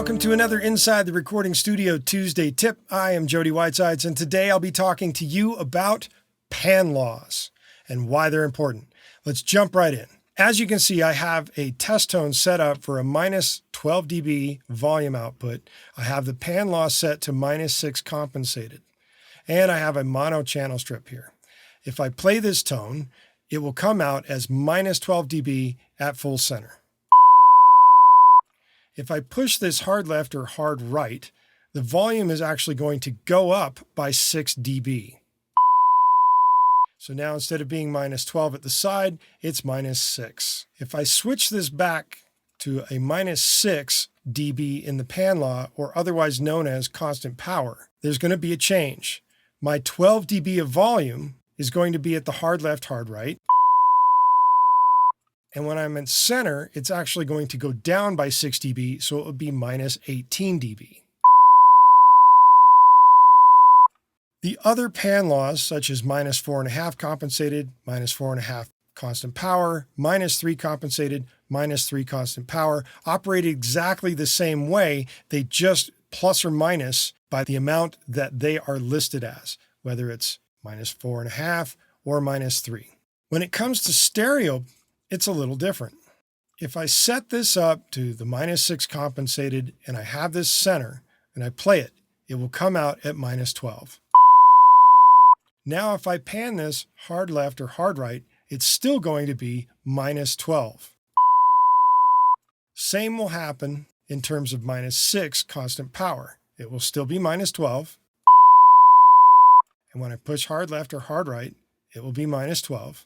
Welcome to another Inside the Recording Studio Tuesday tip. I am Jody Whitesides, and today I'll be talking to you about pan laws and why they're important. Let's jump right in. As you can see, I have a test tone set up for a minus 12 dB volume output. I have the pan law set to minus 6 compensated, and I have a mono channel strip here. If I play this tone, it will come out as minus 12 dB at full center. If I push this hard left or hard right, the volume is actually going to go up by 6 dB. So now instead of being minus 12 at the side, it's minus 6. If I switch this back to a minus 6 dB in the pan law, or otherwise known as constant power, there's going to be a change. My 12 dB of volume is going to be at the hard left, hard right. And when I'm in center, it's actually going to go down by 6 dB, so it would be minus 18 dB. The other pan laws, such as minus 4.5 compensated, minus 4.5 constant power, minus 3 compensated, minus 3 constant power, operate exactly the same way. They just plus or minus by the amount that they are listed as, whether it's minus 4.5 or minus 3. When it comes to stereo, it's a little different. If I set this up to the minus 6 compensated and I have this center and I play it, it will come out at minus 12. Now if I pan this hard left or hard right, it's still going to be minus 12. Same will happen in terms of minus 6 constant power. It will still be minus 12. And when I push hard left or hard right, it will be minus 12.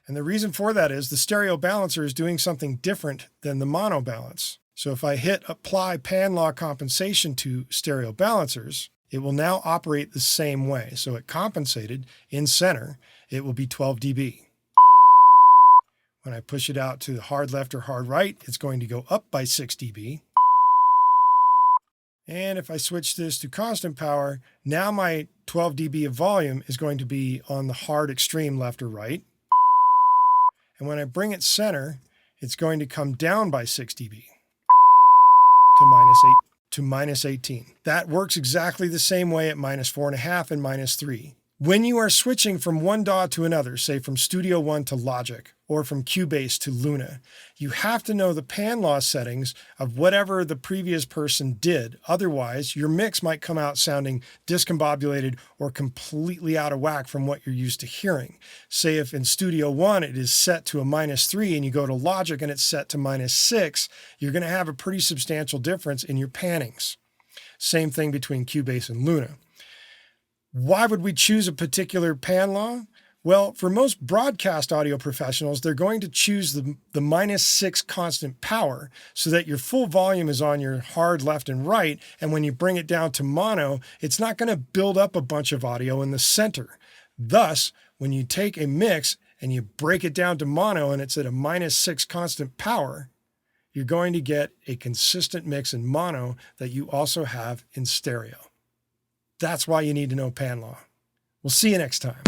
And the reason for that is the stereo balancer is doing something different than the mono balance. So if I hit apply pan law compensation to stereo balancers, it will now operate the same way. So at compensated in center, it will be 12 dB. When I push it out to the hard left or hard right, it's going to go up by 6 dB. And if I switch this to constant power, now my 12 dB of volume is going to be on the hard extreme left or right. And when I bring it center, it's going to come down by 6 dB to minus 18. That works exactly the same way at minus 4.5 and minus 3. When you are switching from one DAW to another, say from Studio One to Logic, or from Cubase to Luna, you have to know the pan law settings of whatever the previous person did. Otherwise, your mix might come out sounding discombobulated or completely out of whack from what you're used to hearing. Say if in Studio One it is set to a minus 3 and you go to Logic and it's set to minus 6, you're going to have a pretty substantial difference in your pannings. Same thing between Cubase and Luna. Why would we choose a particular pan law? Well, for most broadcast audio professionals, they're going to choose the minus 6 constant power so that your full volume is on your hard left and right. And when you bring it down to mono, it's not going to build up a bunch of audio in the center. Thus, when you take a mix and you break it down to mono and it's at a minus 6 constant power, you're going to get a consistent mix in mono that you also have in stereo. That's why you need to know pan law. We'll see you next time.